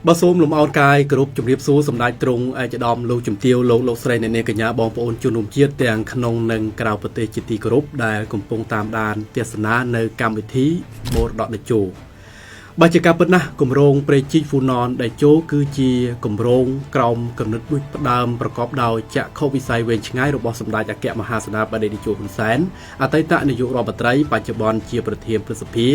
បើសូមលំអរកាយគោរពជំរាបសួរសម្ដេចទ្រង់ឯកឧត្តមលោកជំទាវលោកស្រីអ្នកនាងកញ្ញាបងប្អូនជនរួមជាតិទាំងក្នុងនិងក្រៅប្រទេសជាទីគោរពដែលកំពុងតាមដានទស្សនានៅកម្មវិធីមរតកតេជោបើជាការពិតណាស់គម្រោងព្រែកជីកហ្វូណនតេជោគឺជាគម្រោងក្រោមគំនិតដូចផ្ដើមប្រកបដោយចក្ខុវិស័យវែងឆ្ងាយរបស់សម្ដេចអគ្គមហាសេនាបតីតេជោហ៊ុនសែនអតីតនាយករដ្ឋមន្ត្រីបច្ចុប្បន្នជាប្រធានព្រឹទ្ធសភា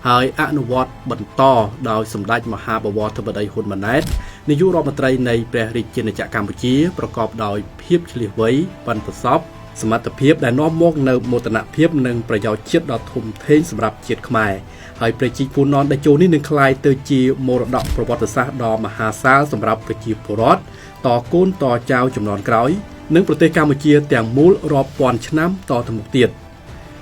ហើយអនុវត្តបន្តដោយសម្ដេចមហាបវរធិបតីហ៊ុនម៉ាណែតនាយករដ្ឋមន្ត្រីនៃព្រះរាជាណាចក្រកម្ពុជាប្រកបដោយភាពឆ្លៀសវៃប៉ិនប្រសប់សមត្ថភាពដែលនាំមកនៅមោទនភាពនិងប្រយោជន៍ជាតិដ៏ធំធេងសម្រាប់ជាតិខ្មែរហើយព្រែកជីកហ្វូណនតេជោនេះនឹងក្លាយទៅជាមរតកប្រវត្តិសាស្ត្រដ៏មហាសាលសម្រាប់ប្រជាពលរដ្ឋតកូនតចៅជំនាន់ក្រោយនិងប្រទេសកម្ពុជាទាំងមូលរាប់ពាន់ឆ្នាំតទៅមុខទៀត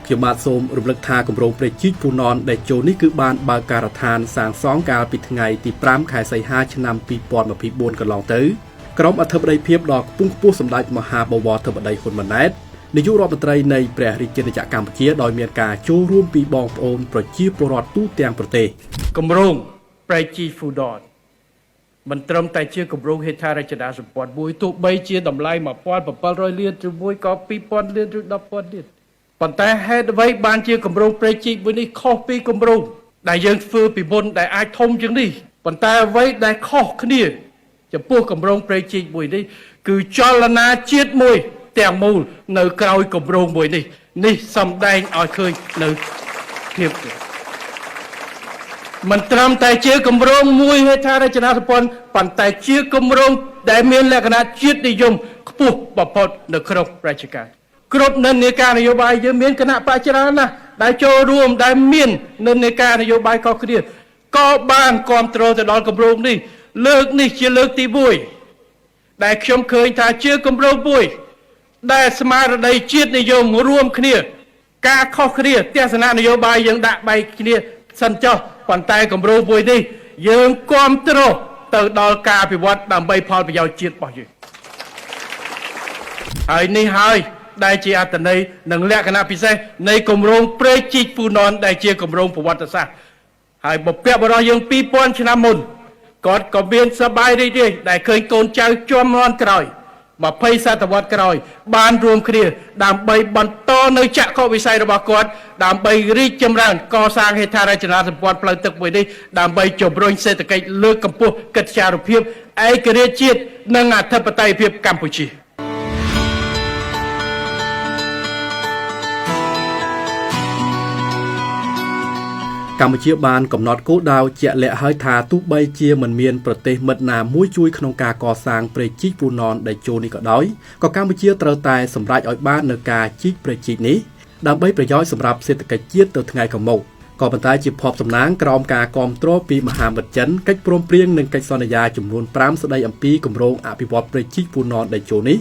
ខ្ញុំបាទសូមរំលឹកថាគម្រោងព្រែកជីកហ្វូណនតេជោនេះគឺបានបើកការដ្ឋានសាងសង់កាលពីថ្ងៃទី5ខែសីហាឆ្នាំ2024កន្លងទៅក្រុមអធិបតីភាពដ៏ខ្ពង់ខ្ពស់សម្ដេចមហាបវរធិបតីហ៊ុនម៉ាណែតនាយករដ្ឋមន្ត្រីនៃព្រះរាជាណាចក្រកម្ពុជាដោយមានការចូលរួមពីបងប្អូនប្រជាពលរដ្ឋទូទាំងប្រទេសគម្រោងព្រែកជីកហ្វូណនមិនត្រឹមតែជាគម្រោងហេដ្ឋារចនាសម្ព័ន្ធមួយទោះបីជាតម្លៃ1700លានឬមួយក៏2000លានឬ10,000លានប៉ុន្តែហេតុអ្វីបានជាគម្រោងព្រែកជីកមួយនេះខុសពីគម្រោងដែលយើងធ្វើពីមុនដែលអាចធំជាងនេះប៉ុន្តែអ្វីដែលខុសគ្នាចំពោះគម្រោងព្រែកជីកមួយនេះគឺចលនាជាតិមួយទាំងមូលនៅក្រោយគម្រោងមួយនេះសំដែងឲ្យឃើញនៅភាពមិនត្រឹមតែជាគម្រោងមួយហេដ្ឋារចនាសម្ព័ន្ធប៉ុន្តែជាគម្រោងដែលមានលក្ខណៈជាតិនិយមខ្ពស់បំផុតនៅក្នុងរាជការគ្រប់និន្នាការនយោបាយយើងមានគណៈបច្ចច្រើនណាស់ដែលចូលរួមដែលមាននិន្នាការនយោបាយខុសគ្នាក៏បានគ្រប់គ្រងទៅដល់គម្រោងនេះលើកនេះជាលើកទី1ដែលខ្ញុំឃើញថាជាគម្រោងមួយដែលស្មារតីជាតិនិយមរួមគ្នាការខុសគ្នាទស្សនៈនយោបាយយើងដាក់បែកគ្នាសិនចុះប៉ុន្តែគម្រោងមួយនេះយើងគ្រប់គ្រងទៅដល់ការអភិវឌ្ឍដើម្បីផលប្រយោជន៍ជាតិរបស់យើងហើយនេះហើយដែលជាអត្ថន័យនិងលក្ខណៈពិសេសនៃគម្រោងព្រែកជីកហ្វូណនដែលជាគម្រោងប្រវត្តិសាស្ត្រហើយបុព្វបុរសយើង2000ឆ្នាំមុនគាត់ក៏មានសប្បាយរីករាយដែលឃើញកូនចៅជំនាន់ក្រោយ20សតវត្សក្រោយបានរួមគ្នាដើម្បីបន្តនៅចក្ខុវិស័យរបស់គាត់ដើម្បីរីកចម្រើនកសាងហេដ្ឋារចនាសម្ព័ន្ធផ្លូវទឹកមួយនេះដើម្បីជំរុញសេដ្ឋកិច្ចលើកកម្ពស់កិត្យានុភាពឯករាជ្យជាតិនិងអធិបតេយ្យភាពកម្ពុជាកម្ពុជាបានកំណត់គោលដៅជាក់លាក់ហើយថាទោះបីជាមិនមានប្រទេសមិត្តណាមួយជួយក្នុងការកសាងព្រែកជីកហ្វូណនតេជោនេះក៏ដោយក៏កម្ពុជាត្រូវតែសម្រេចឲ្យបាននូវការជីកព្រែកជីកនេះដើម្បីប្រយោជន៍សម្រាប់សេដ្ឋកិច្ចជាតិទៅថ្ងៃខាងមុខក៏ប៉ុន្តែជាភ័ព្វសំណាងក្រោមការគាំទ្រពីមហាមិត្តចិនកិច្ចព្រមព្រៀងនិងកិច្ចសន្យាចំនួន5ស្តីអំពីគម្រោងអភិវឌ្ឍព្រែកជីកហ្វូណនតេជោនេះ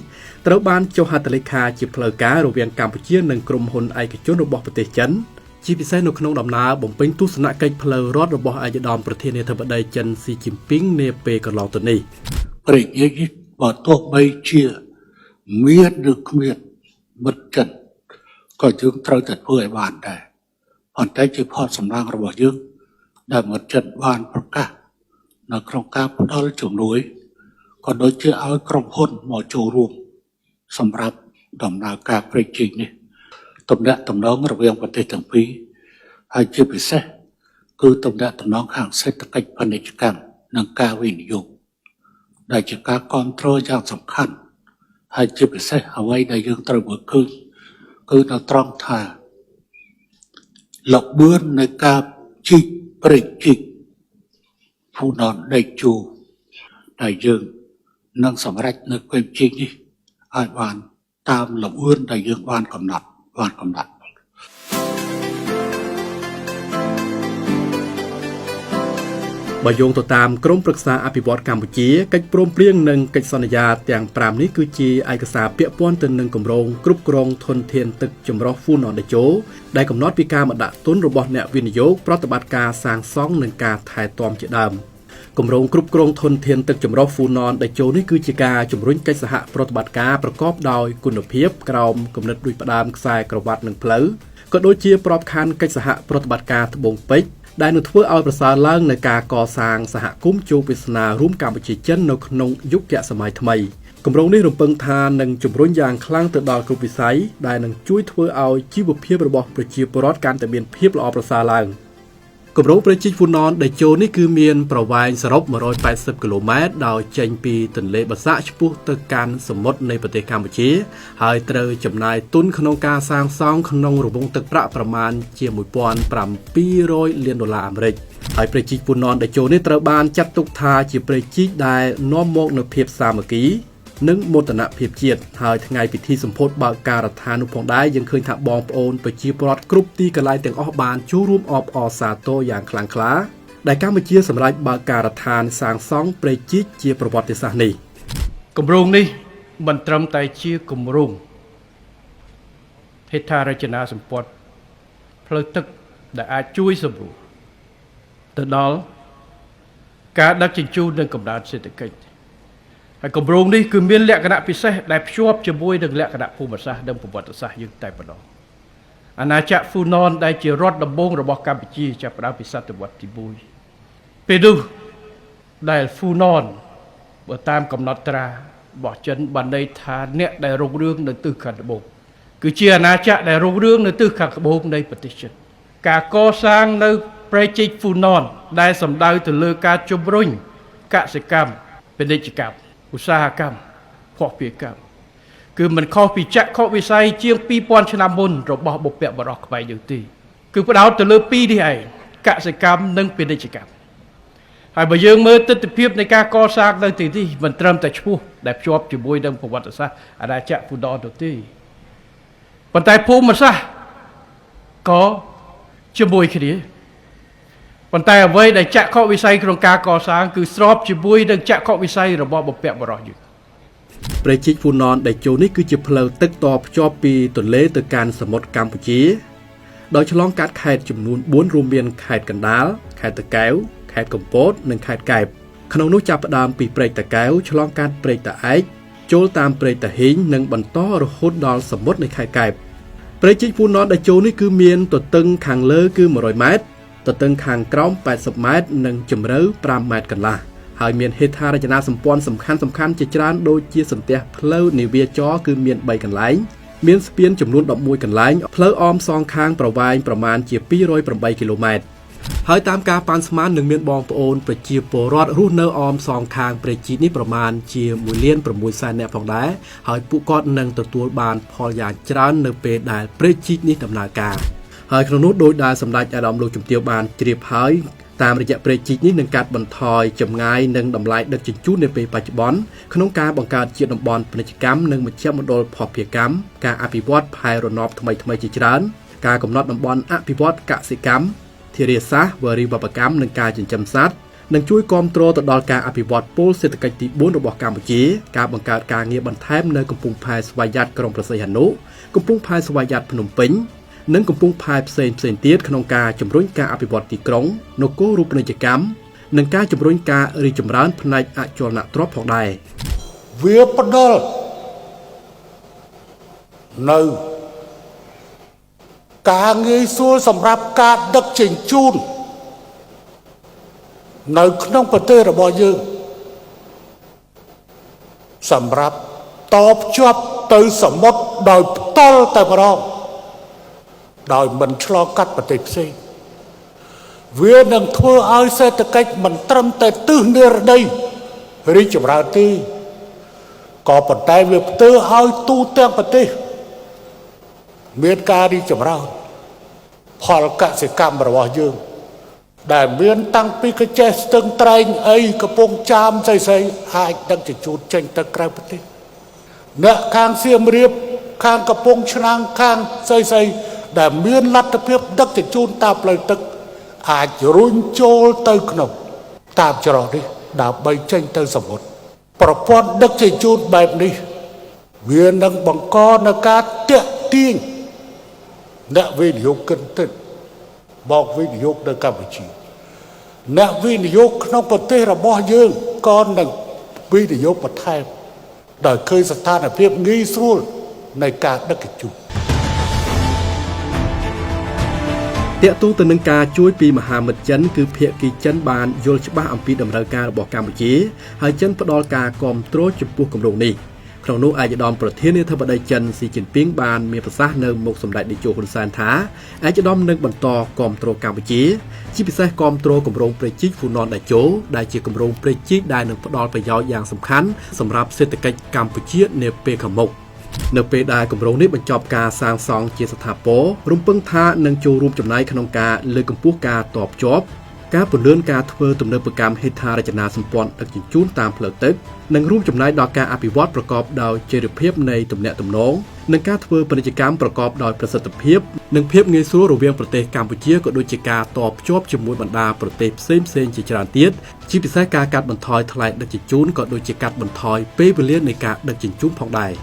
ត្រូវបានចុះហត្ថលេខាជាផ្លូវការរវាងកម្ពុជានិងក្រុមហ៊ុនឯកជនរបស់ប្រទេសចិនជាពិសេសនៅក្នុងដំណើរបំពេញទស្សនកិច្ចផ្លូវរដ្ឋរបស់ឯកឧត្តមប្រធានាធិបតីចិនស៊ីជីនពីងនាពេលកន្លងទៅនេះព្រែកនេះបើទោះបីជាមានឬគ្មានមិត្តចិនក៏យើងត្រូវតែធ្វើឲ្យបានដែរប៉ុន្តែជាផលសំណាងរបស់យើងដែលមិត្តចិនបានប្រកាសនៅក្នុងការផ្ដល់ជំនួយក៏ដូចជាឲ្យក្រុមហ៊ុនមកចូលរួមសម្រាប់ដំណើរការព្រែកជីកនេះទំនាក់ទំនងរវាងប្រទេសទាំងពីរហើយជាពិសេសគឺទំនាក់ទំនងខាងសេដ្ឋកិច្ចពាណិជ្ជកម្មនិងការវិនិយោគដែលជាការគ្រប់គ្រងយ៉ាងសំខាន់ហើយជាពិសេសអ្វីដែលយើងត្រូវមើលឃើញគឺនៅត្រង់ថាល្បឿននៃការជីកព្រែកជីកហ្វូណនតេជោដែលយើងនឹងសម្រេចនៅព្រែកជីកនេះឲ្យបានតាមល្បឿនដែលយើងបានកំណត់បើយោងទៅតាមក្រមប្រឹក្សាអភិវឌ្ឍកម្ពុជាកិច្ចព្រមព្រៀងនិងកិច្ចសន្យាទាំង5នេះគឺជាឯកសារពាក់ព័ន្ធទៅនឹងគម្រោងគ្រប់គ្រងធនធានទឹកចម្រុះហ្វូណនតេជោដែលកំណត់ពីការមកដាក់ទុនរបស់អ្នកវិនិយោគប្រតិបត្តិការសាងសង់និងការថែទាំជាដើមគម្រោងគ្រប់គ្រងធនធានទឹកចម្រុះហ្វូណនតេជោនេះគឺជាការជំរុញកិច្ចសហប្រតិបត្តិការប្រកបដោយគុណភាពក្រោមគំនិតដូចផ្ដើមខ្សែក្រវ៉ាត់និងផ្លូវក៏ដូចជាប្របខ័ណ្ឌកិច្ចសហប្រតិបត្តិការត្បូងពេជ្រ ដែលនឹងធ្វើឲ្យប្រសើរឡើងនៃការកសាងសហគមន៍ជោគវាសនារួមកម្ពុជាចិននៅក្នុងយុគសម័យថ្មីគម្រោងនេះរំពឹងថានឹងជំរុញយ៉ាងខ្លាំងទៅដល់គ្រប់វិស័យដែលនឹងជួយធ្វើឲ្យជីវភាពរបស់ប្រជាពលរដ្ឋកាន់តែមានភាពល្អប្រសើរឡើងគម្រោងព្រះជីកហ្វូណនដែលចូលនេះគឺមានប្រវែងសរុប180គីឡូម៉ែត្រដោយចេញពីទន្លេបាសាក់ឆ្ពោះទៅកាន់សមុទ្រនៃប្រទេសកម្ពុជាហើយត្រូវចំណាយទុនក្នុងការសាងសង់ក្នុងរង្វង់ទឹកប្រាក់ប្រមាណជា$1,700 លានអាមេរិកហើយព្រះជីកហ្វូណនដែលចូលនេះត្រូវបានចាត់ទុកថាជាព្រះជីកដែលនាំមកនូវភាពសាមគ្គីនិងមោទនភាពជាតិហើយថ្ងៃពិធីសម្ពោធបើកការដ្ឋាននោះផងដែរយើងឃើញថាបងប្អូនប្រជាពលរដ្ឋគ្រប់ទីកន្លែងទាំងអស់បានចូលរួមអបអរសាទរយ៉ាងខ្លាំងក្លាដែលកម្ពុជាសម្រេចបើកការដ្ឋានសាងសង់ព្រែកជីកជាប្រវត្តិសាស្ត្រនេះគម្រោងនេះមិនត្រឹមតែជាគម្រោងហេដ្ឋារចនាសម្ព័ន្ធផ្លូវទឹកដែលអាចជួយសម្រួលទៅដល់ការដឹកជញ្ជូននិងកំណើនសេដ្ឋកិច្ចហើយគម្រោងនេះគឺមានលក្ខណៈពិសេសដែលភ្ជាប់ជាមួយនឹងលក្ខណៈភូមិសាស្ត្រនិងប្រវត្តិសាស្ត្រយើងតែម្ដងអាណាចក្រហ្វូណនដែលជារដ្ឋដំបូងរបស់កម្ពុជាចាប់ផ្ដើមពីសតវត្សទី1ពេលនោះដែលហ្វូណនបើតាមកំណត់ត្រារបស់ចិនបានន័យថាអ្នកដែលរុងរឿងនៅទិសខាងត្បូងគឺជាអាណាចក្រដែលរុងរឿងនៅទិសខាងត្បូងនៃប្រទេសចិនការកសាងនៅព្រែកជីកហ្វូណនដែលសំដៅទៅលើការជំរុញកសិកម្មពាណិជ្ជកម្មឧស្សាហកម្មភស្តុភារកម្មគឺមិនខុសពីចក្ខុវិស័យជាង2000ឆ្នាំមុនរបស់បុព្វបុរសខ្មែរយើងទេគឺផ្ដោតទៅលើពីរនេះឯងកសិកម្មនិងពាណិជ្ជកម្មហើយបើយើងមើលទស្សនវិជ្ជានៃការកសាងនៅទីនេះមិនត្រឹមតែឈ្មោះដែលភ្ជាប់ជាមួយនឹងប្រវត្តិសាស្ត្រអាណាចក្រហ្វូណននោះទេប៉ុន្តែភូមិសាស្ត្រក៏ជាមួយគ្នាប៉ុន្តែអ្វីដែលចក្ខុវិស័យក្នុងការកសាងគឺស្របជាមួយនឹងចក្ខុវិស័យរបស់បុព្វបុរសយើងព្រែកជីកហ្វូណនដែលចូលនេះគឺជាផ្លូវទឹកតភ្ជាប់ពីទន្លេទៅកាន់សមុទ្រកម្ពុជាដោយឆ្លងកាត់ខេត្តចំនួន4រួមមានខេត្តកណ្ដាលខេត្តតាកែវខេត្តកំពតនិងខេត្តកែបក្នុងនោះចាប់ផ្ដើមពីព្រែកតាកែវឆ្លងកាត់ព្រែកតាឯកចូលតាមព្រែកតាហ៊ីងនិងបន្តរហូតដល់សមុទ្រនៃខេត្តកែបព្រែកជីកហ្វូណនដែលចូលនេះគឺមានទទឹងខាងលើគឺ100ម៉ែត្រទទឹងខាងក្រោម80ម៉ែត្រនិងជម្រៅ5ម៉ែត្រកន្លះហើយមានហេដ្ឋារចនាសម្ព័ន្ធសំខាន់ជាច្រើនដូចជាសន្ទះផ្លូវនាវាចរគឺមាន3កន្លែងមានស្ពានចំនួន11កន្លែងផ្លូវអមសងខាងប្រវែងប្រមាណជា208គីឡូម៉ែត្រហើយតាមការប៉ាន់ស្មាននឹងមានបងប្អូនប្រជាពលរដ្ឋរស់នៅអមសងខាងព្រែកជីកនេះប្រមាណជា1,600,000 នាក់ផងដែរហើយពួកគាត់នឹងទទួលបានផលយ៉ាងច្រើននៅពេលដែលព្រែកជីកនេះដំណើរការហើយក្នុងនោះដោយដែលសម្ដេចអាដាមលោកជំទាវបានជ្រាបហើយតាមរយៈព្រែកជីកនេះនឹងកាត់បន្ថយចម្ងាយនិងតម្លៃដឹកជញ្ជូននៅពេលបច្ចុប្បន្នក្នុងការបង្កើតជាតំបន់ពាណិជ្ជកម្មនិងមជ្ឈមណ្ឌលភស្តុភារកម្មការអភិវឌ្ឍផែនរណបថ្មីជាច្រើនការកំណត់តំបន់អភិវឌ្ឍកសិកម្មធារាសាស្ត្រវារីវប្បកម្មនិងការចិញ្ចឹមសត្វនឹងជួយគាំទ្រទៅដល់ការអភិវឌ្ឍពលសេដ្ឋកិច្ចទី4របស់កម្ពុជាការបង្កើតការងារបន្ថែមនៅកំពង់ផែស្វយ័តក្រុងព្រះសីហនុកំពង់ផែស្វយ័តភ្នំពេញនិងកំពង់ផែផ្សេងទៀតក្នុងការជំរុញការអភិវឌ្ឍទីក្រុងនគររូបនីយកម្មនិងការជំរុញការរីកចម្រើនផ្នែកអចលនទ្រព្យផងដែរវាផ្ដល់នៅការងាយស្រួលសម្រាប់ការដឹកជញ្ជូននៅក្នុងប្រទេសរបស់យើងសម្រាប់តភ្ជាប់ទៅសមុទ្រដោយផ្ទាល់តែម្ដងដោយមិនឆ្លងកាត់ប្រទេសផ្សេងវានឹងធ្វើឲ្យសេដ្ឋកិច្ចមិនត្រឹមតែទិសនិរដីរីកចម្រើនទេក៏ប៉ុន្តែវាផ្ទុយឲ្យទូទាំងប្រទេសមានការរីកចម្រើនផលកសិកម្មរបស់យើងដែលមានតាំងពីកញ្ចេះស្ទឹងត្រែងអីកំពង់ចាមស្អីអាចដឹកជញ្ជូនចេញទៅក្រៅប្រទេសអ្នកខាងសៀមរាបខាងកំពង់ឆ្នាំងខាងស្អីដែលមានលទ្ធភាពដឹកជញ្ជូនតាមផ្លូវទឹកអាចរុញចូលទៅក្នុងតាមច្រកនេះដើម្បីចេញទៅសមុទ្រប្រព័ន្ធដឹកជញ្ជូនបែបនេះវានឹងបង្កនៅការទាក់ទាញអ្នកវិនិយោគិនទិនមកវិនិយោគនៅកម្ពុជាអ្នកវិនិយោគក្នុងប្រទេសរបស់យើងក៏នឹងវិនិយោគបន្ថែមដោយឃើញស្ថានភាពងាយស្រួលនៃការដឹកជញ្ជូន តាក់ទងទៅនឹងការជួយពីមហាមិត្តចិនគឺភាគីចិនបានយល់ច្បាស់អំពីដំណើរការរបស់កម្ពុជាហើយចិនផ្ដល់ការគាំទ្រចំពោះគម្រោងនេះក្នុងនោះឯកឧត្តមប្រធានាធិបតីចិនស៊ីជីនពីងបានមានប្រសាសន៍នៅមុខសម្ដេចនាយកហ៊ុនសែនថាឯកឧត្តមនឹងបន្តគាំទ្រកម្ពុជាជាពិសេសគាំទ្រគម្រោងព្រែកជីកហ្វូណនតេជោដែលជាគម្រោងព្រែកជីកដែលនឹងផ្ដល់ប្រយោជន៍យ៉ាងសំខាន់សម្រាប់សេដ្ឋកិច្ចកម្ពុជានាពេលខាងមុខនៅពេលដែលគម្រោងនេះបញ្ចប់ការសាងសង់ជាស្ថាពររំពឹងថានឹងចូលរួមចំណែកក្នុងការលើកកម្ពស់ការតបជាប់ការពន្លឿនការធ្វើទំនើបកម្មហេដ្ឋារចនាសម្ព័ន្ធដឹកជញ្ជូនតាមផ្លូវទឹកនិងរួមចំណែកដល់ការអភិវឌ្ឍប្រកបដោយចីរភាពនៃទំនាក់ទំនងនិងការធ្វើពាណិជ្ជកម្មប្រកបដោយប្រសិទ្ធភាពនិងភាពងាយស្រួលរវាងប្រទេសកម្ពុជាក៏ដូចជាការតភ្ជាប់ជាមួយបណ្ដាប្រទេសផ្សេងៗជាច្រើនទៀតជាពិសេសការកាត់បន្ថយថ្លៃដឹកជញ្ជូនក៏ដូចជាកាត់បន្ថយពេលវេលានៃការដឹកជញ្ជូនផងដែរ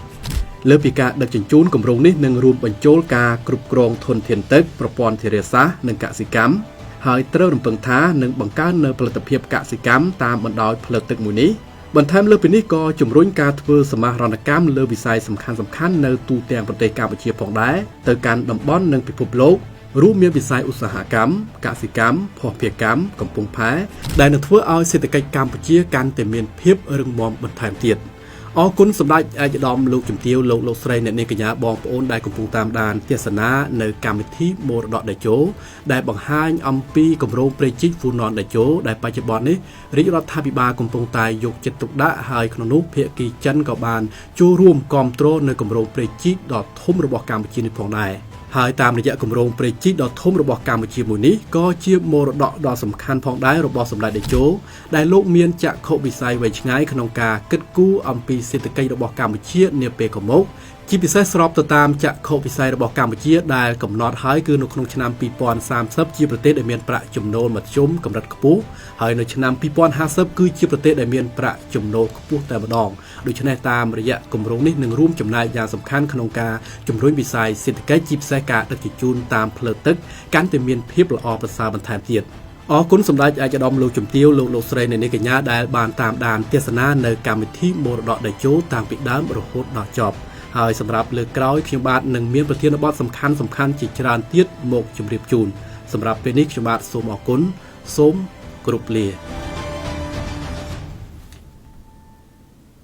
លើពីការដឹកជញ្ជូនគម្រោងនេះនឹងរួមបញ្ចូលការគ្រប់គ្រងធនធានទឹកប្រព័ន្ធធារាសាស្ត្រនិងកសិកម្មហើយត្រូវរំពឹងថានឹងបង្កើននូវផលិតភាពកសិកម្មតាមបណ្ដោយផ្លូវទឹកមួយនេះបន្ថែមលើពីនេះក៏ជំរុញការធ្វើសមាហរណកម្មលើវិស័យសំខាន់ៗនៅទូទាំងប្រទេសកម្ពុជាផងដែរទៅកាន់តំបន់និងពិភពលោករួមមានវិស័យឧស្សាហកម្មកសិកម្មភស្តុភារកម្មកំពង់ផែដែលនឹងធ្វើឲ្យសេដ្ឋកិច្ចកម្ពុជាកាន់តែមានភាពរឹងមាំបន្ថែមទៀតអរគុណសម្ដេចឯកឧត្តមលោកជំទាវលោកស្រីអ្នកនាងកញ្ញាបងប្អូនដែលកំពុងតាមដានទស្សនានៅកម្មវិធីមរតកតេជោដែលបង្ហាញអំពីគម្រោងព្រែកជីកហ្វូណនតេជោដែលបច្ចុប្បន្ននេះរាជរដ្ឋាភិបាលកំពុងតែយកចិត្តទុកដាក់ហើយក្នុងនោះភាគីចិនក៏បានចូលរួមគាំទ្រនៅគម្រោងព្រែកជីកដ៏ធំរបស់កម្ពុជានេះផងដែរហើយតាមរយៈគម្រោងព្រែកជីកដ៏ធំរបស់កម្ពុជាមួយនេះក៏ជាមរតកដ៏សំខាន់ផងដែររបស់សម្ដេចតេជោដែលលោកមានចក្ខុវិស័យវែងឆ្ងាយក្នុងការគិតគូរអំពីសេដ្ឋកិច្ចរបស់កម្ពុជានាពេលខាងមុខជាពិសេសស្របទៅតាមចក្ខុវិស័យរបស់កម្ពុជាដែលកំណត់ហើយគឺនៅក្នុងឆ្នាំ2030ជាប្រទេសដែលមានប្រាក់ចំណូលមធ្យមកម្រិតខ្ពស់ហើយនៅឆ្នាំ2050គឺជាប្រទេសដែលមានប្រាក់ចំណូលខ្ពស់តែម្ដងដូច្នេះតាមរយៈគម្រោងនេះនឹងរួមចំណែកយ៉ាងសំខាន់ក្នុងការជំរុញវិស័យសេដ្ឋកិច្ចជាពិសេសការដឹកជញ្ជូនតាមផ្លូវទឹកកាន់តែមានភាពល្អប្រសើរបន្ថែមទៀតអរគុណសម្ដេចឯកឧត្តមលោកជំទាវលោកស្រីអ្នកនាងកញ្ញាដែលបានតាមដានទស្សនានៅកម្មវិធីមរតកតេជោតាំងពីដើមរហូតដល់ចប់ហើយសម្រាប់លើកក្រោយខ្ញុំបាទនឹងមានប្រធានបទសំខាន់ជាច្រើនទៀតមកជម្រាបជូនសម្រាប់ពេលនេះខ្ញុំបាទសូមអរគុណសូមគោរពលា